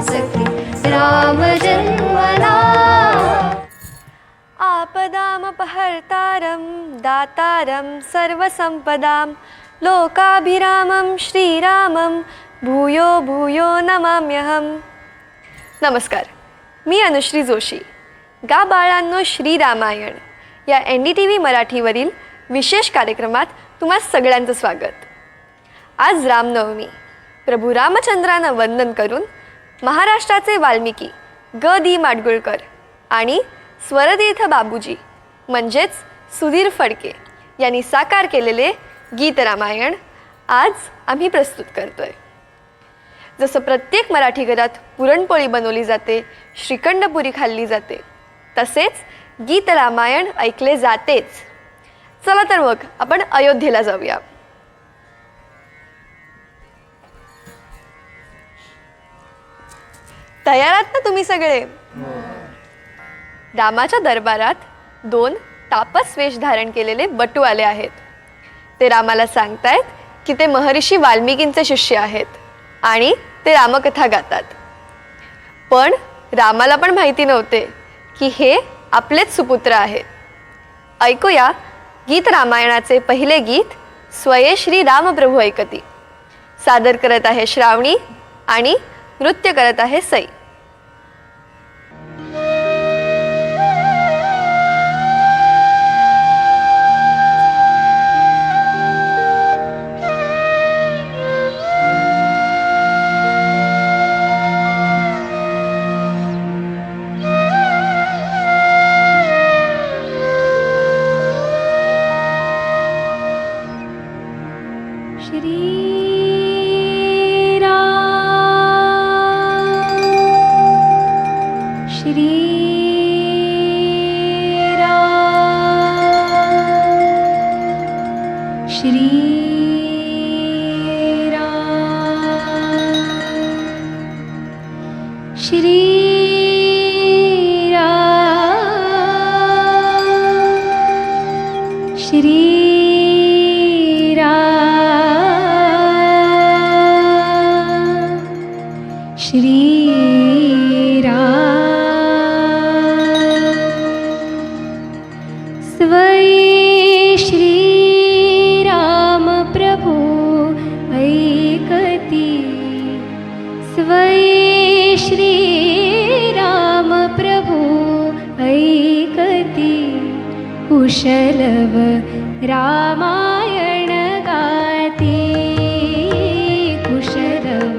सखी राम जन्मला। आपदामपहर्तारं दातारं सर्वसंपदां लोकाभिरामं श्रीरामं भूयो भूयो नमाम्यहम्। नमस्कार, मी अनुश्री जोशी। गा बाळांनो श्रीरामायण या NDTV मराठीवरील विशेष कार्यक्रमात तुम्हा सगळ्यांचं स्वागत। आज रामनवमी, प्रभू रामचंद्रांना वंदन करून महाराष्ट्राचे वाल्मिकी ग दी माडगुळकर आणि स्वरतीर्थ बाबूजी म्हणजेच सुधीर फडके यांनी साकार केलेले गीत रामायण आज आम्ही प्रस्तुत करतोय। जसं प्रत्येक मराठी घरात पुरणपोळी बनवली जाते, श्रीखंडपुरी खाल्ली जाते, तसेच गीत रामायण ऐकले जातेच। चला तर मग आपण अयोध्येला जाऊया। तयार आहात ना तुम्ही सगळे? रामाच्या दरबारात 2 तापस वेश धारण केलेले बटू आले आहेत। ते रामाला सांगतायत की ते महर्षी वाल्मिकींचे शिष्य आहेत आणि ते रामकथा गातात। पण रामाला पण माहिती नव्हते की हे आपलेच सुपुत्र आहेत। ऐकूया गीत रामायणाचे पहिले गीत स्वये श्री रामप्रभू ऐकती। सादर करत आहे श्रावणी आणि नृत्य करत आहे सई। स्वये श्रीराम प्रभु ऐकती। स्वये श्रीराम प्रभु ऐकती। कुशलव रामायण गाती। कुशलव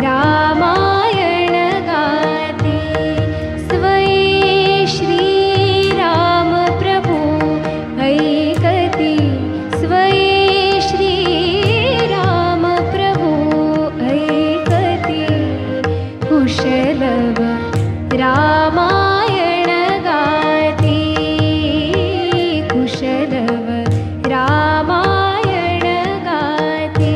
रामायण गाती। स्वये श्रीराम प्रभु ऐकती। स्वये श्रीराम प्रभु ऐकती। कुशलव रामायण गाती। कुशलव रामायण गाती।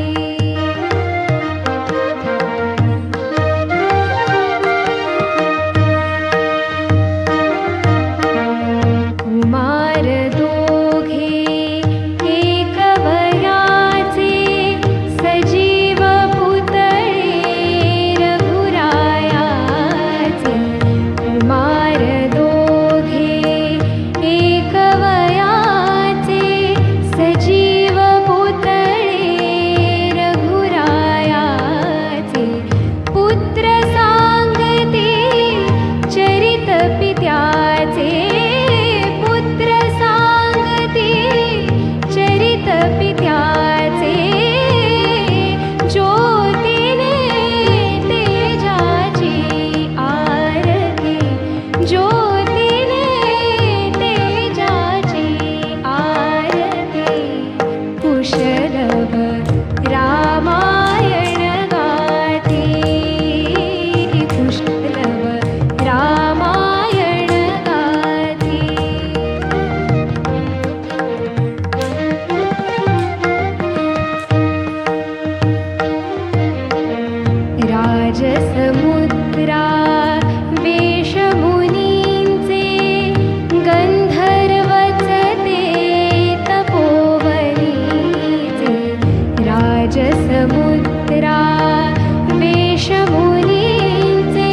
कुमार दोघे एक वयाचे सजीव पुतळे रघुरायाचे। कुमार दोघे एक वयाचे सजीव पुतळे रघुरायाचे। पुत्र सांगते चरित पित्याचे। पुत्र सांगते चरित पित्याचे। ज्योतीने तेजाची आरती। ज्योतीने तेजाची आरती। कुशलव रामायण गाती। कुशलव रामायण गाती। राजसमुद्रा वेशमुनींचे गंधर्वचते तपोवनीचे। राजसमुद्रा वेशमुनींचे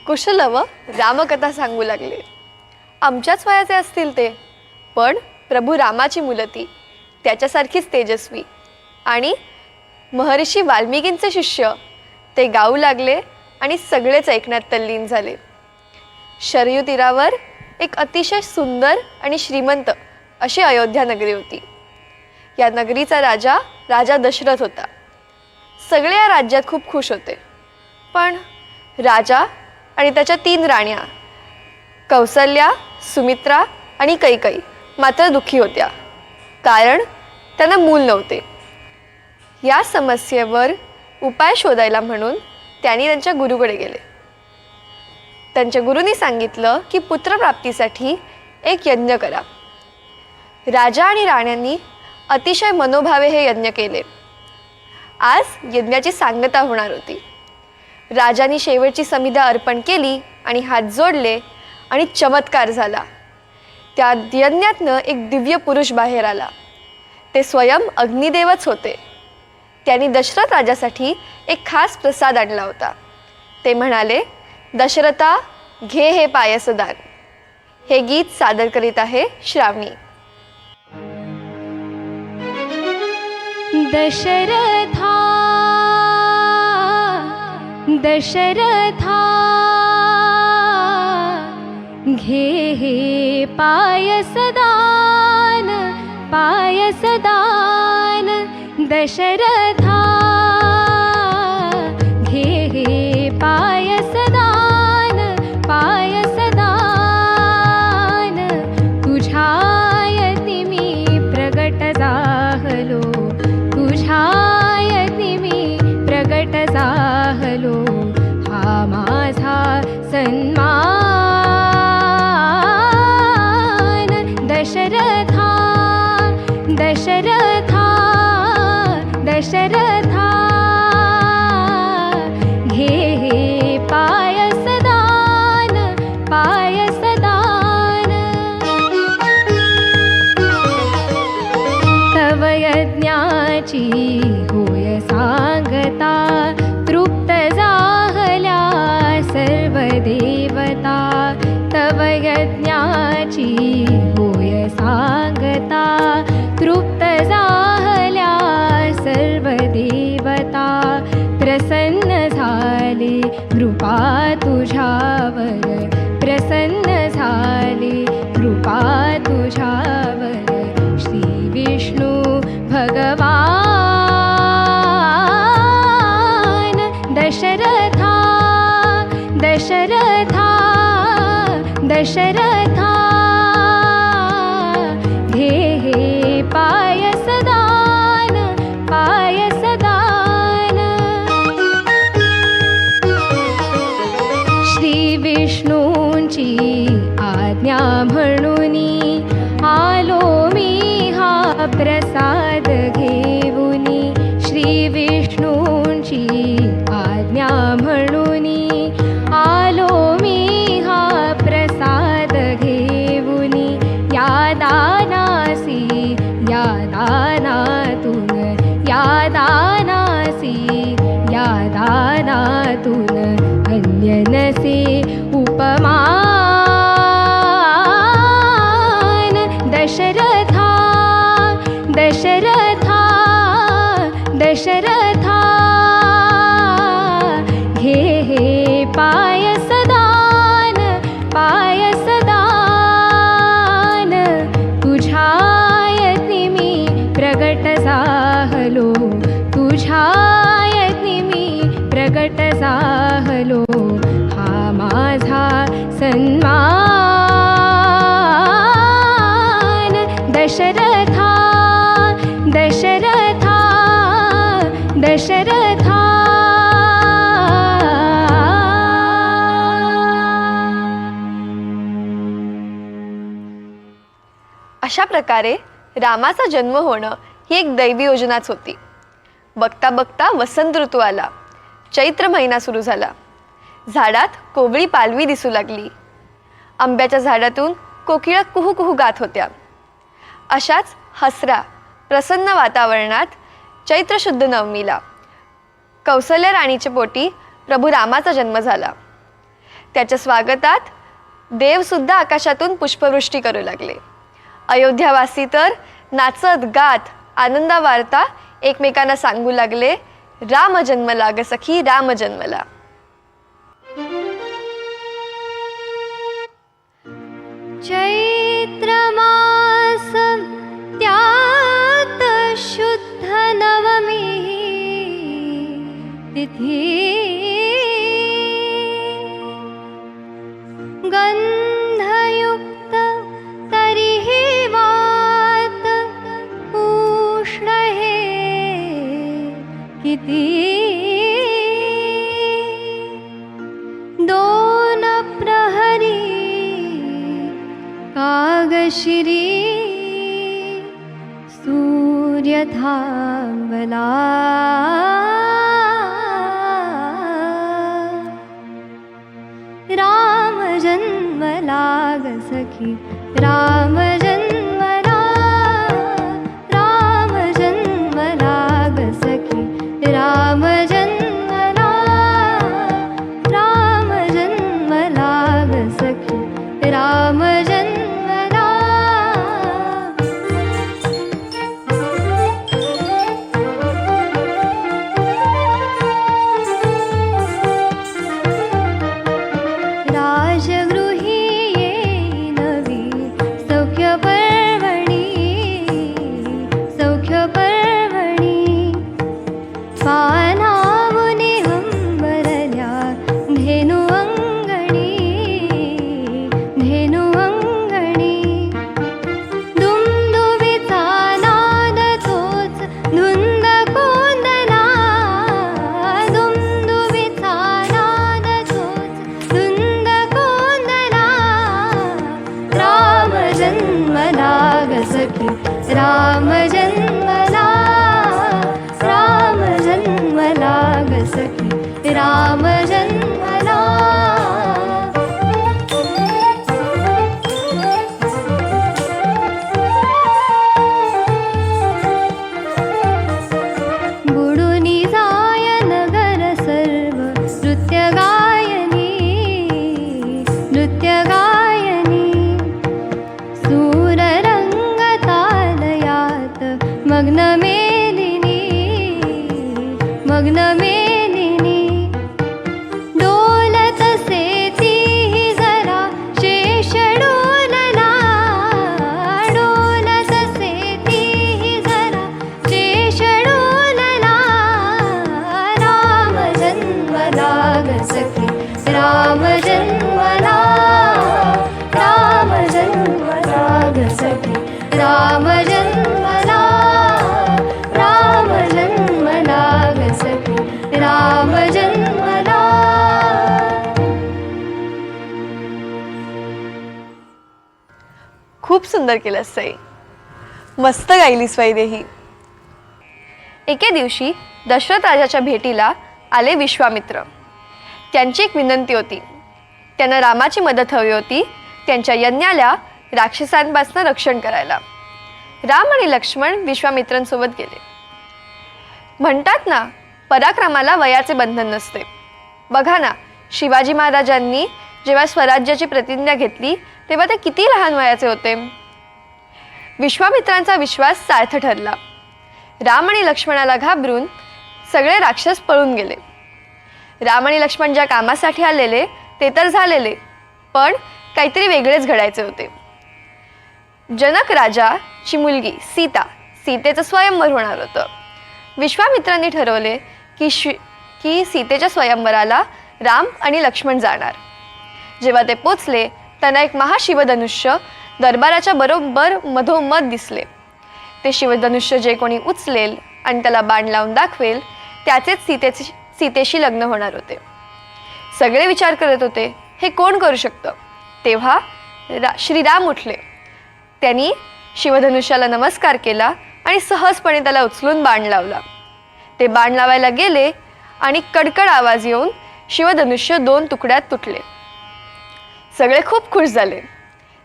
कुशलव रामकथा सांगू लागले. आमच्याच वयाचे असतील ते, पण प्रभू रामाची मुलती त्याच्यासारखीच तेजस्वी. आणि महर्षी वाल्मिकींचे शिष्य ते गाऊ लागले आणि सगळेच ऐकण्यात तल्लीन झाले. शरयू तीरावर एक अतिशय सुंदर आणि श्रीमंत अशी अयोध्या नगरी होती. या नगरीचा राजा दशरथ होता. सगळे या राज्यात खूप खुश होते. पण राजा आणि त्याच्या 3 राण्या कौसल्या, सुमित्रा आणि कैकई मात्र दुःखी होत्या, कारण त्यांना मूल नव्हते. या समस्येवर उपाय शोधायला म्हणून त्यांनी त्यांच्या गुरुकडे गेले. त्यांच्या गुरुंनी सांगितलं की पुत्रप्राप्तीसाठी एक यज्ञ करा. राजा आणि राण्यांनी अतिशय मनोभावे हे यज्ञ केले. आज यज्ञाची सांगता होणार होती. राजांनी शेवटची समिधा अर्पण केली आणि हात जोडले आणि चमत्कार झाला. त्या यज्ञातनं एक दिव्य पुरुष बाहेर आला. ते स्वयं अग्निदेवच होते. त्यांनी दशरथ राजासाठी एक खास प्रसाद आणला होता. ते म्हणाले, दशरथा, घे हे पायसदान. हे गीत सादर करीत आहे श्रावणी. दशरथा दशरथा घे हे पायसदान पायसदान. दशरथा घे हे पायसदान पायसदान. तुझ्या यती मी प्रगट झालो, तुझ्या यती मी प्रगट झालो. हा माझा सन्मान. दशरथा दशरथा दशरथा घे हे पायसदान पायसदान. तव यज्ञाची होय सांगता, तृप्त झाल्या सर्व देवता. तव यज्ञाची होय सांगता, तृप्त झाल्या सर्व देवता. प्रसन्न झाले कृपा तुझ्यावर, प्रसन्न झाले कृपा तुझ्यावर. श्री विष्णू भगवान. दशरथा दशरथा दशरथा घे हे पायसदान पायसदान. श्री विष्णूंची आज्ञा म्हणूनी आलो मी हा प्रसाद घेऊनी. श्री विष्णूंची आज्ञा म्हणूनी आलो मी हा प्रसाद घेऊनी. या दानासी या दानातून, या दानासी या दानातून अन्य नसे उपमान. दशरथा दशरथा दशरथा घे हे पायसदान पायसदान. तुझ्या यती मी प्रगट झालो, तुझ्या यती मी प्रगट झालो. हा माझा सन्मान. दशरथा दशरथा दशरथा. अशा प्रकारे रामाचा जन्म होणं ही एक दैवी योजनाच होती. बघता बघता वसंत ऋतू आला. चैत्र महिना सुरू झाला. झाडात कोवळी पालवी दिसू लागली. आंब्याच्या झाडातून कोकिळा कुहू कुहू गात होत्या. अशाच हसऱ्या प्रसन्न वातावरणात चैत्र शुद्ध नवमीला कौसल्या राणीच्या पोटी प्रभू रामाचा जन्म झाला. त्याच्या स्वागतात देवसुद्धा आकाशातून पुष्पवृष्टी करू लागले. अयोध्यावासी तर नाचत गात आनंदा वार्ता एकमेकांना सांगू लागले, राम जन्मला ग सखी, राम जन्मला. चैत्रमास त्यात शुद्ध नवमी तिथी गंधयुक्त तरीही वात उष्ण हे किती. दोन प्रहरी कागशिरी सूर्य थांबला. राम जन्मला ग सखी, राम जन्मला, राम जन्मला ग सखी, राम जन्मला, राम जन्मला ग सखी, राम जन्मला. राजगृही ये नवी सौख्य पर्वणी, सौख्य पर्वणी. पानावुनी हंबरल्या धेनु अंगणी, धेनु अंगणी. दुमदुमीचा नाद तोच धुंद कोंदला, दुमदुमीचा नाद तोच धुंद कोंदला. राम जन्मला ग सखी, राम जन्मला, राम जन्मला ग सखी, राम जन्मला. बुडुनी जाय नगर सर्व नृत्य गायनी, नृत्य गायनी. सूररंग तालयात मग्न मेलिनी, मग्न मेलिनी. डोलतसे तीही जरा शेष डोलला, डोलतसे तीही जरा शेष डोलला. राम जन्मला ग सखी, राम जन्मला, राम जन्मला ग सखी, राम जन्मला, राम जन्मला ग सखी, राम जन्मला. खूप सुंदर केलंस सई, मस्त गायलीस वैदेही. एके दिवशी दशरथ राजाच्या भेटीला आले विश्वामित्र. त्यांची एक विनंती होती. त्यांना रामाची मदत हवी होती त्यांच्या यज्ञाला राक्षसांपासून रक्षण करायला. राम आणि लक्ष्मण विश्वामित्रांसोबत गेले. म्हणतात ना, पराक्रमाला वयाचे बंधन नसते. बघा ना, शिवाजी महाराजांनी जेव्हा स्वराज्याची प्रतिज्ञा घेतली तेव्हा ते किती लहान वयाचे होते. विश्वामित्रांचा विश्वास सार्थ ठरला. राम आणि लक्ष्मणाला घाबरून सगळे राक्षस पळून गेले. राम आणि लक्ष्मण ज्या कामासाठी आलेले ते तर झालेले, पण काहीतरी वेगळेच घडायचे होते. जनक राजाची मुलगी सीतेचं स्वयंवर होणार होतं. विश्वामित्रांनी ठरवले की सीतेच्या स्वयंवराला राम आणि लक्ष्मण जाणार. जेव्हा ते पोचले त्यांना एक महाशिवधनुष्य दरबाराच्या बरोबर मधोमध दिसले. ते शिवधनुष्य जे कोणी उचलेल आणि त्याला बाण लावून दाखवेल त्याचेच सीतेशी लग्न होणार होते. सगळे विचार करत होते हे कोण करू शकतं. तेव्हा श्रीराम उठले. त्यांनी शिवधनुष्याला नमस्कार केला आणि सहजपणे त्याला उचलून बाण लावला. ते बाण लावायला गेले आणि कडकड आवाज येऊन शिवधनुष्य 2 तुकड्यात तुटले. सगळे खूप खुश झाले.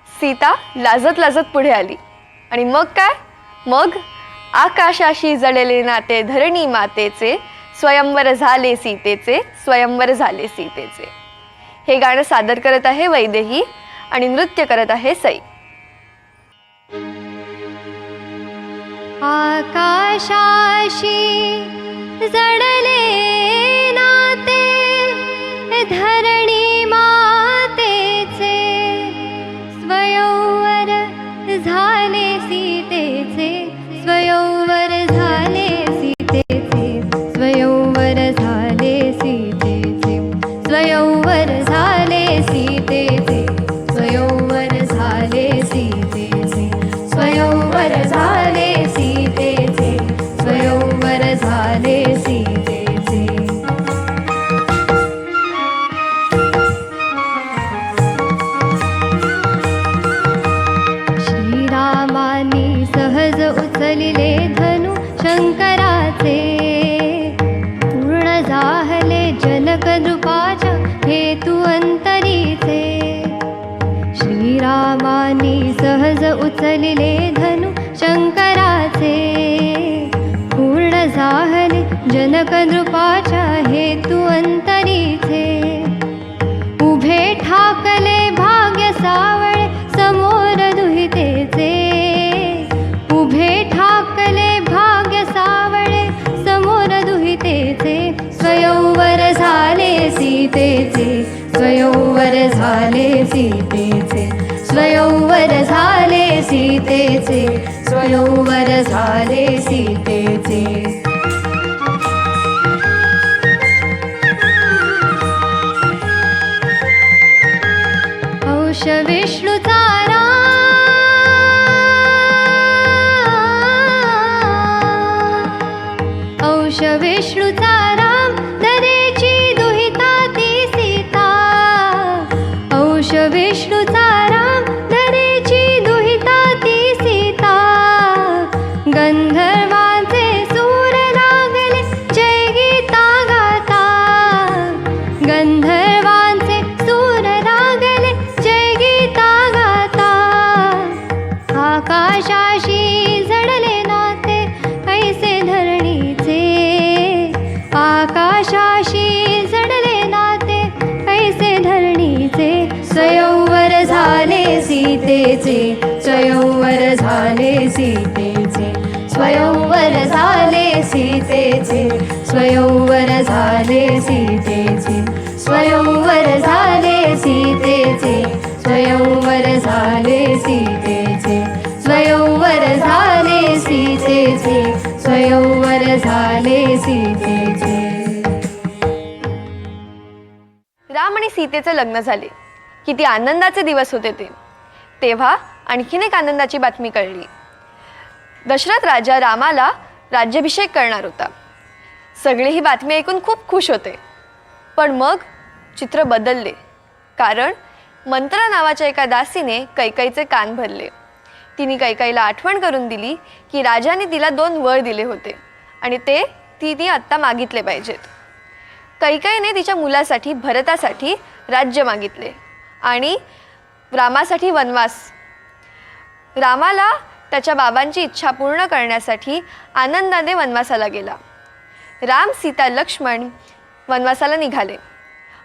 सीता लाजत लाजत पुढे आली आणि मग काय, मग आकाशाशी जळले नाते धरणी मातेचे, स्वयंवर झाले सीतेचे, स्वयंवर झाले सीतेचे. हे गाणं सादर करत आहे वैदेही आणि नृत्य करत आहे सई. आकाशाशी जडले नाते धरणी मातेचे स्वयंवर झाले सीतेचे स्वयंवर झाले सीतेचे स्वयंवर झाले सीतेचे स्वयंवर झाले सीतेचे स्वयंवर झाले सीतेचे स्वयंवर झाले सीतेचे स्वयंवर झाले सीतेचे. श्रीरामानी सहज उचलिले धनु शंकराचे पूर्ण जाहले जनकनृपाच्या हेतू अंतरीचे. श्रीरामानी सहज उचलिले धनु शंकराचे पूर्ण जाहले जनकनृपाच्या हेतू अंतरीचे. उभे ठाकले भाग्य सावळे समोर दुहितेचे उभे ठाकले भाग्य सावळे समोर दुहितेचे स्वयंवर झाले सीतेचे स्वयंवर झाले सीतेचे स्वयंवर झाले सीतेचे स्वयंवर झाले सीतेचे. औष विष्णूचा राम औष विष्णूचा राम दरेची दुहिता ती सीता औष विष्णूचा राम दरेची दुहिता ती सीता. गंधर्वांचे सूर लागले जय गीता गाता गंधर्वांचे सूर लागले जय गीता गाता. आकाशाशी जडले नाते ऐसे धरणीचे आकाशाशी जडले नाते ऐसे धरणीचे स्वयंवर झाले सीतेचे स्वयंवर झाले सीतेचे स्वयंवर झाले सीतेचे स्वयंवर झाले सीतेचे स्वयंवर झाले सीतेचे स्वयंवर झाले सीतेचे स्वयंवर झाले सीतेचे स्वयंवर झाले सीतेचे. राम आणि सीतेचे लग्न झाले. किती आनंदाचे दिवस होते ते. तेव्हा आणखीन एक आनंदाची बातमी कळली. दशरथ राजा रामाला राज्याभिषेक करणार होता. सगळे ही बातमी ऐकून खूप खुश होते. पण मग चित्र बदलले. कारण मंत्रा नावाच्या एका दासीने कैकईचे कान भरले. तिने कैकईला आठवण करून दिली की राजाने तिला 2 वर दिले होते आणि ते तिने आत्ता मागितले पाहिजेत. कैकईने तिच्या मुलासाठी भरतासाठी राज्य मागितले आणि रामासाठी वनवास. रामाला त्याच्या बाबांची इच्छा पूर्ण करण्यासाठी आनंदाने वनवासाला गेला. राम सीता लक्ष्मण वनवासाला निघाले.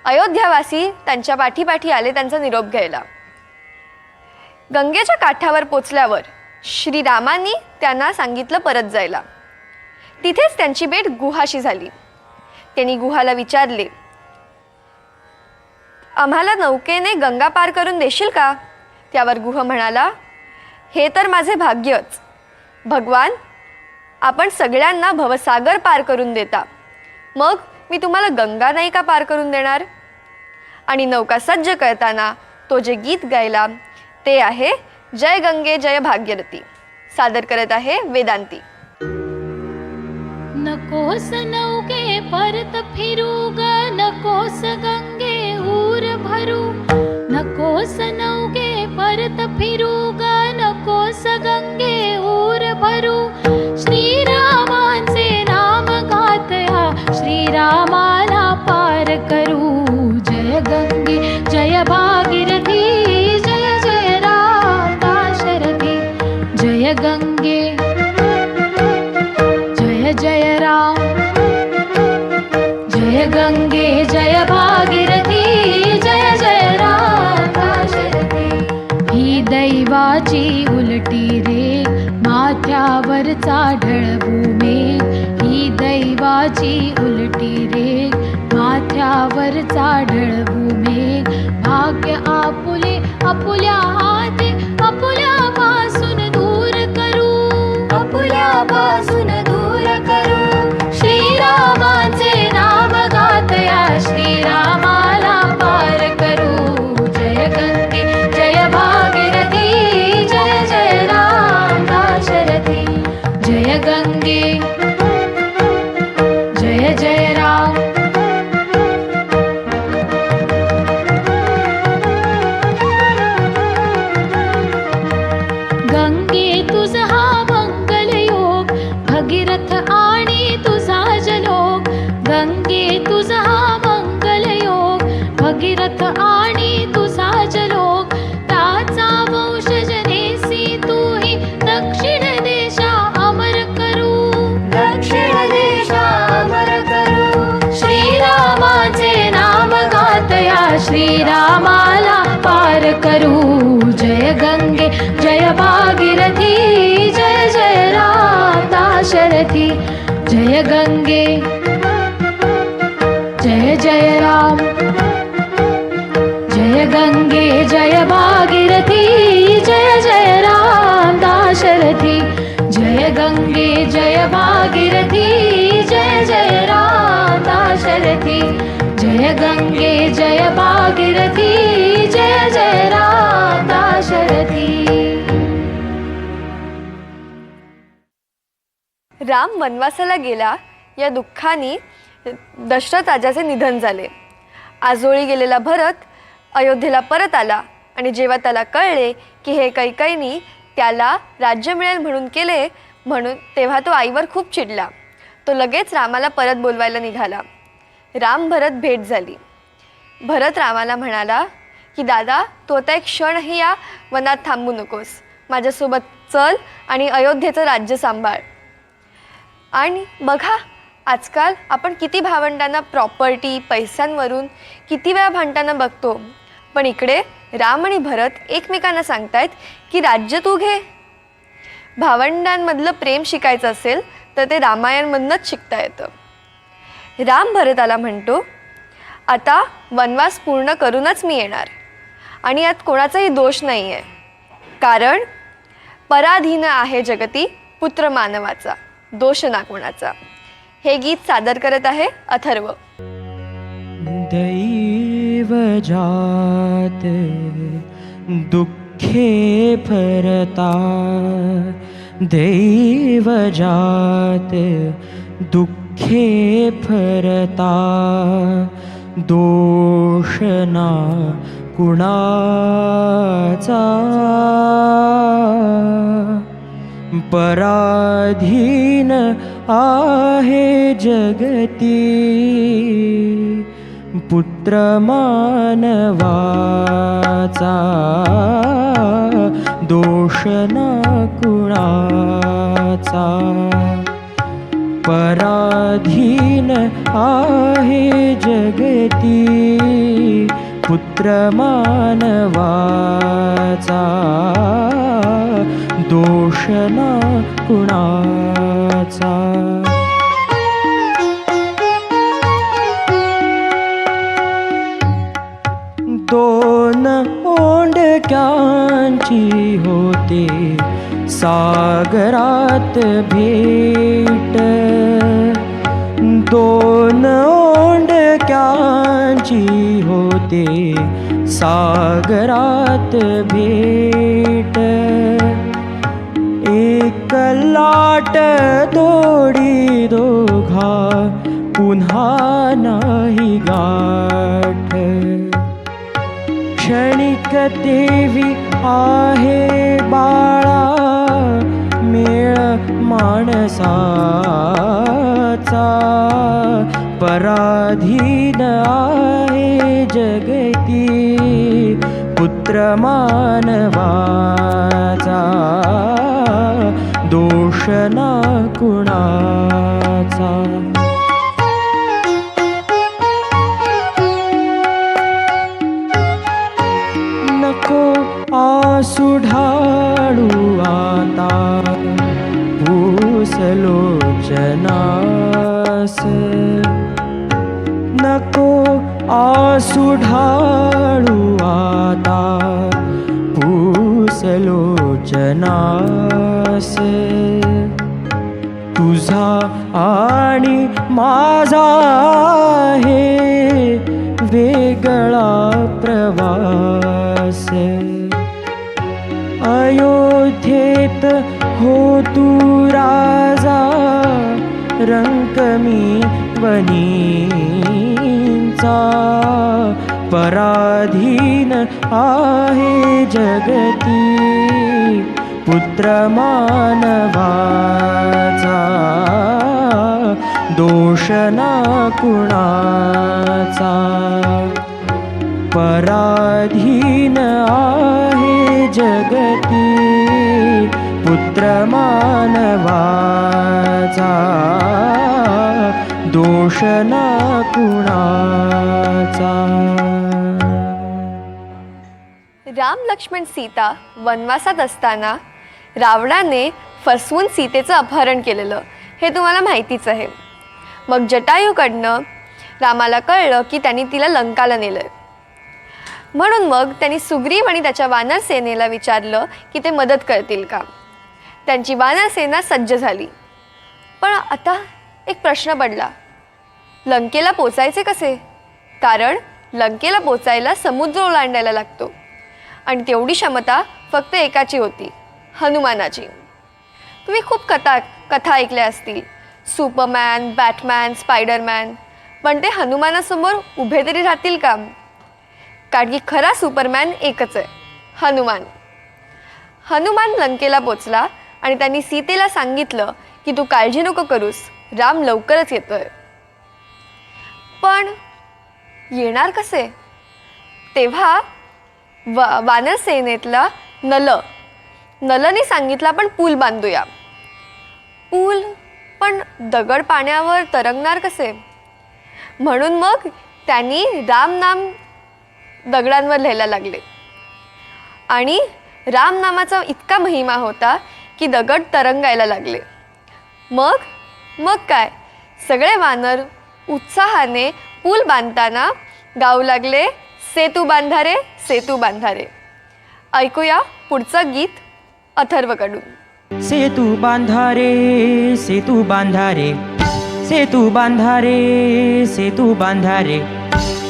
अयोध्यावासी त्यांच्या पाठीपाठी आले त्यांचा निरोप घ्यायला. गंगेच्या काठावर पोचल्यावर श्रीरामांनी त्यांना सांगितलं परत जायला. तिथेच त्यांची भेट गुहाशी झाली. त्यांनी गुहाला विचारले, आम्हाला नौकेने गंगा पार करून देशील का? त्यावर गुह म्हणाला, हे तर माझे भाग्यच. भगवान, आपण सगळ्यांना भवसागर पार करून देता, मग मी तुम्हाला गंगा नाही का पार करून देणार? आणि नौका सज्ज करताना तो जे गीत गायला ते आहे जय गंगे जय भाग्यरथी. सादर करत आहे वेदांती. नकोस नौके परत फिरू ग, नकोस गंगे ऊर भरू. नकोस नौके परत फिरू ग, नकोस गंगे ऊर भरू. श्रीरामांचे नाम गातया, श्रीरामाला पार करू. जय गंगे जय भागीरथी, जय जय राम दाशरथी. जय गंगे जय जय राम, जय गंगे जय भागीरथी, जय वरचा ढळभूमेघ, ही दैवाची उलटी रेघ. माथ्यावरचा ढळभूमेघ, भाग्य आपुले आपुल्या हाती, आपुल्यापासून दूर करू, आपुल्यापासून दूर करू. श्रीरामाचे नाम गातया, श्रीरामाला पार करू. जय गंगे जय भागीरथी, जय जय राम दाशरथी. जय गंगे जय जय राम. गंगे तुझा हा मंगल योग, भगीरथ आणि तुझा जलोग. गंगे तुझा हा मंगल योग, भगीरथ आणि तुझा जलोग. त्याचा वंशज नेसी तूही, दक्षिण देशा अमर करू, दक्षिण देशा अमर करू. श्रीरामाचे नाम गातया, श्रीरामाला पार करू. जय गंगे जय भागीरथी, जय जय राम दाशरथी. जय गंगे जय जय राम. जय गंगे जय भागीरथी, जय जय राम दाशरथी. जय गंगे जय भागीरथी, जय जय राम दाशरथी. जय गंगे जय भागीरथी, जय जय राम दाशरथी. राम वनवासाला गेला या दुःखाने दशरथ राजाचे निधन झाले. आजोळी गेलेला भरत अयोध्येला परत आला आणि जेव्हा त्याला कळले की हे कैकेयीने त्याला राज्य मिळेल म्हणून केले, म्हणून तेव्हा तो आईवर खूप चिडला. तो लगेच रामाला परत बोलवायला निघाला. राम भरत भेट झाली. भरत रामाला म्हणाला की दादा, तू आता एक क्षणही या वनात थांबू नकोस, माझ्यासोबत चल आणि अयोध्येचं राज्य सांभाळ. आणि बघा, आजकाल आपण किती भावंडांना प्रॉपर्टी पैशांवरून किती वेळा भांडताना बघतो, पण इकडे राम आणि भरत एकमेकांना सांगतायत की राज्य तू घे. भावंडांमधलं प्रेम शिकायचं असेल तर ते रामायणमधनंच शिकता येतं. राम भरताला म्हणतो, आता वनवास पूर्ण करूनच मी येणार आणि यात कोणाचाही दोष नाही आहे, कारण पराधीन आहे जगती पुत्र मानवाचा, दोष ना कोणाचा. हे गीत सादर करत आहे अथर्व. दैव जात दुःखे फरता, दैव जात दुःखे फरता. दोषना कुणाचा, पराधीन आहे जगती पुत्र मानवाचा. दोष ना कुणाचा, पराधीन आहे जगती पुत्र मानवाचा. दोष ना कुणाचा. दोन ओंडक्यांची होते सागरात भेट. दोन ओंडक्यांची होते सागरात भेट. एक लाट तोडी दोघा पुन्हा नाही गाठ. क्षणिक देवी आहे बाळा मेळ माणसाचा. पराधीन आहे जगती पुत्र मानवाचा. दोष ना कुणाचा. नको आसू ढाळू आता, नको आसू ढाळू आता पुसलोचनास तुझा आणि माझा आहे वेगळा प्रवास अयोध्येत हो तू राजा रंक मी वनीचा पराधीन आहे जगती पुत्र मानवाचा दोष ना कुणाचा पराधीन आहे जगती पुत्र मानवाचा दोष ना कुणाचा. राम लक्ष्मण सीता वनवासात असताना रावणाने फसवून सीतेचं अपहरण केलेलं हे तुम्हाला माहितीच आहे. मग जटायूकडनं रामाला कळलं की त्यांनी तिला लंकाला नेलंय. म्हणून मग त्यांनी सुग्रीव आणि त्याच्या वानर सेनेला विचारलं की ते मदत करतील का. त्यांची वानर सेना सज्ज झाली. पण आता एक प्रश्न पडला, लंकेला पोचायचे कसे? कारण लंकेला पोचायला समुद्र ओलांडायला लागतो आणि तेवढी क्षमता फक्त एकाची होती, हनुमानाची. तुम्ही खूप कथा ऐकल्या असतील, सुपरमॅन, बॅटमॅन, स्पायडरमॅन. पण ते हनुमानासमोर उभे तरी राहतील का? कारण की खरा सुपरमॅन एकच आहे, हनुमान. हनुमान लंकेला पोचला आणि त्यांनी सीतेला सांगितलं की तू काळजी नको करूस, राम लवकरच येतोय. पण येणार कसे? तेव्हा वानर सेनेतला नलने सांगितलं आपण पूल बांधूया. पूल? पण दगड पाण्यावर तरंगणार कसे? म्हणून मग त्यांनी राम नाम दगडांवर लिहायला लागले आणि राम नामाचा इतका महिमा होता की दगड तरंगायला लागले. मग काय, सगळे वानर उत्साहाने पूल बांधताना गाऊ लागले, सेतू बांधारे सेतू बांधारे. ऐकूया पुढचं गीत अथर्वकडून. सेतू बांधारे सेतू बांधारे सेतू बांधारे सेतू बांधारे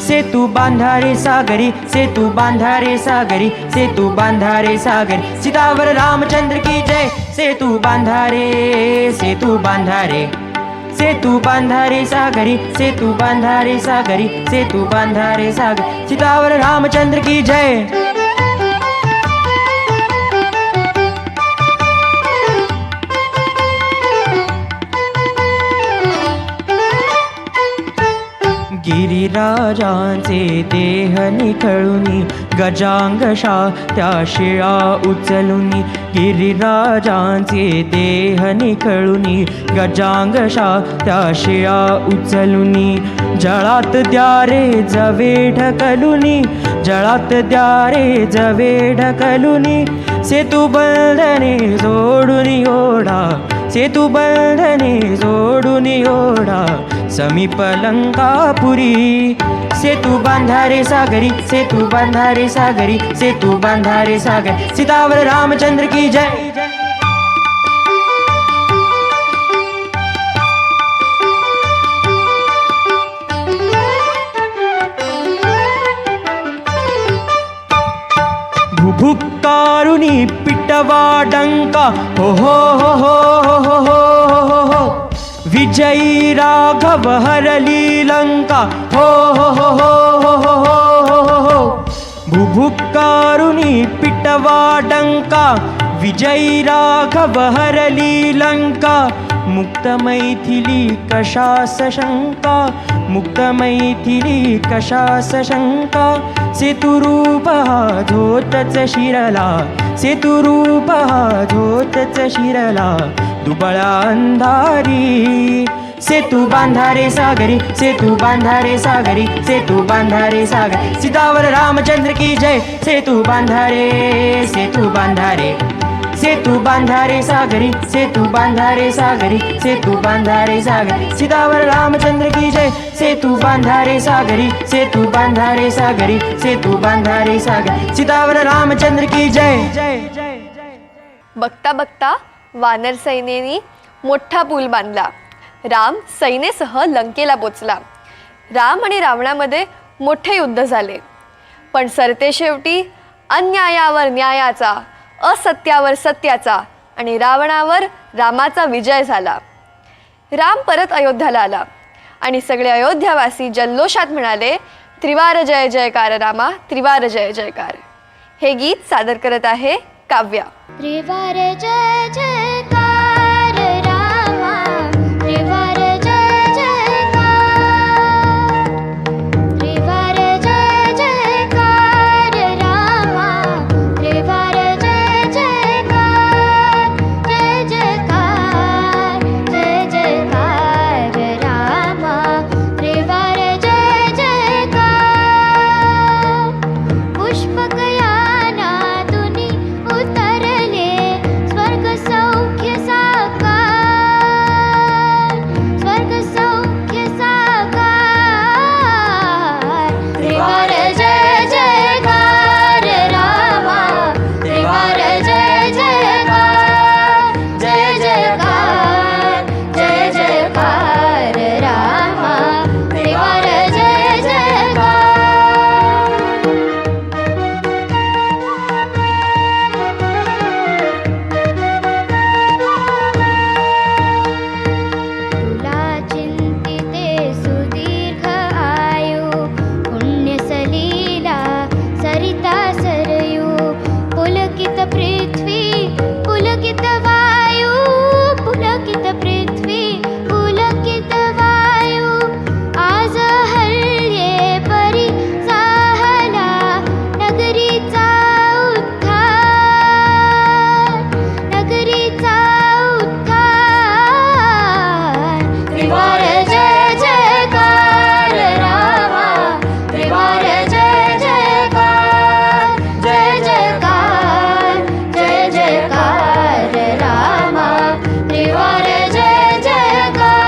सेतू बांधारे सागरी सेतू बांधारे सागरी सेतू बांधारे सागरी सीतावर रामचंद्र की जय. सेतू बांधारे सेतू बांधारे सेतू बांधारे सागरी सेतू बांधारे सागरी सेतू बांधारे सागरी सीतावर रामचंद्र की जय. गिरिराजांचे देह निखळुनी गजांगशा त्या शिळा उचलुनी. गिरिराजांचे देह निखळुनी गजांगशा त्या शिळा उचलुनी. जळात द्या रे जवे ढकलुनी जळात द्या रे जवे ढकलुनी. सेतू बंधने जोडुनी ओढा सेतू बंधने जोडुनी ओढा समीप लंकापुरी. सेतू बांधारे सागरी सेतू बांधारे सागरी सेतू बांधारे सागरी सीतावर रामचंद्र की जय. भुभुक्कारुनी पिटवा डंका हो हो हो हो हो हो हो. विजयी राघव हरली लंका हो हो हो हो हो हो हो. भुभुक्कारुनी पिटवा डंका विजयी राघव हरली लंका. मुक्त मैथिली कशास शंका मुक्त मैथिली कशास शंका. सेतुरूप हा धोतच शिरला सेतुरूप हा धोतच शिरला दुबळा अंधारी. सेतू बांधारे सागरी सेतू बांधारे सागरी सेतू बांधारे सागरी सीतावर रामचंद्र की जय. सेतू बांधारे सेतू बांधा रे सागरी, सेतू बांधा रे सागरी, सेतू बांधा रे सागरी, सीतावर रामचंद्र की जय। सेतू बांधा रे सागरी, सेतू बांधा रे सागरी, सेतू बांधा रे सागरी, सीतावर रामचंद्र की जय। बघता बघता वानर सैन्याने मोठा पूल बांधला. राम सैन्यासह लंकेला पोचला. राम आणि रावणामध्ये मोठे युद्ध झाले, पण सरते शेवटी अन्यायावर न्यायाचा, असत्यावर सत्याचा आणि रावणावर रामाचा विजय झाला. राम परत अयोध्याला आला आणि सगळे अयोध्यावासी जल्लोषात म्हणाले, त्रिवार जय जयकार रामा, त्रिवार जय जयकार. हे गीत सादर करत आहे काव्या. त्रिवार जय जयकार रामा, त्रिवार जय जयकार, त्रिवार जय जयकार रामा, त्रिवार जय जयकार, जय जयकार, जय जयकार रामा, त्रिवार जय जयकार. पुष्पकयानातुनी उतरले स्वर्ग सौख्य साकार, स्वर्ग सौख्य साकार. त्रिवार जय जयकार रामा, त्रिवार जय जयकार, जय जयकार, जय जयकार रामा, त्रिवार जय जयकार. तुला चिंतिते सुदीर्घ आयु, पुण्यसलीला सरिता सरयू, पुलकित पृथ्वी पुलकित वायू, पुलकित पृथ्वी पुलकित वायू. आज हल्ये परी साहला नगरीचा उद्धार, नगरीचा उद्धार. त्रिवार जय जयकार रामा, त्रिवार जय जयकार, जय जयकार, जय जयकार रामा, त्रिवार जय जयकार.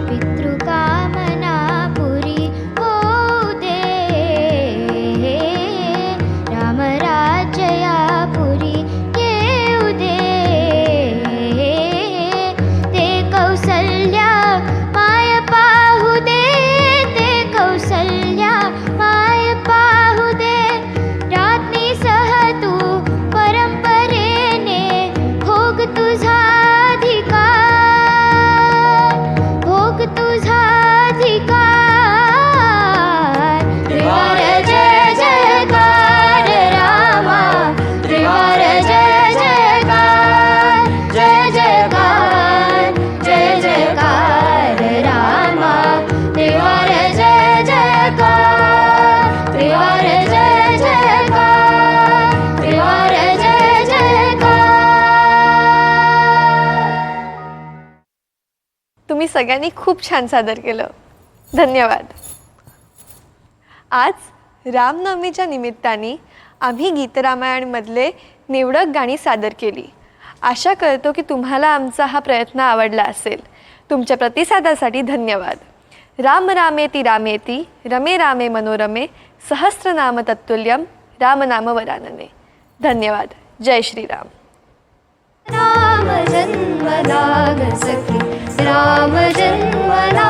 पितृकामना पुरी होऊ दे, रामराज्या पुरी येऊ दे. ते कौसल्या माय पाहू दे, ते कौसल्या माय पाहू दे. राज्ञी सह तू परंपरेने भोग तुझा अधिकार, भोग तुझा अधिकार. त्रिवार जय जयकार रामा, त्रिवार जय जयकार, जय जयकार, जय जयकार रामा, त्रिवार जय जयकार, त्रिवार जय जयकार, त्रिवार जय जयकार. तुम्ही सगळ्यांनी खूप छान सादर केलं. धन्यवाद. आज रामनवमीच्या निमित्ताने आम्ही गीतरामायणमधले निवडक गाणी सादर केली. आशा करतो की तुम्हाला आमचा हा प्रयत्न आवडला असेल. तुमच्या प्रतिसादासाठी धन्यवाद. राम रामेति रामेति रमे रामे मनोरमे सहस्रनाम तत्तुल्यम रामनाम वरानने. धन्यवाद. जय श्रीराम. राम जन्मलाग सखी, राम जन्मला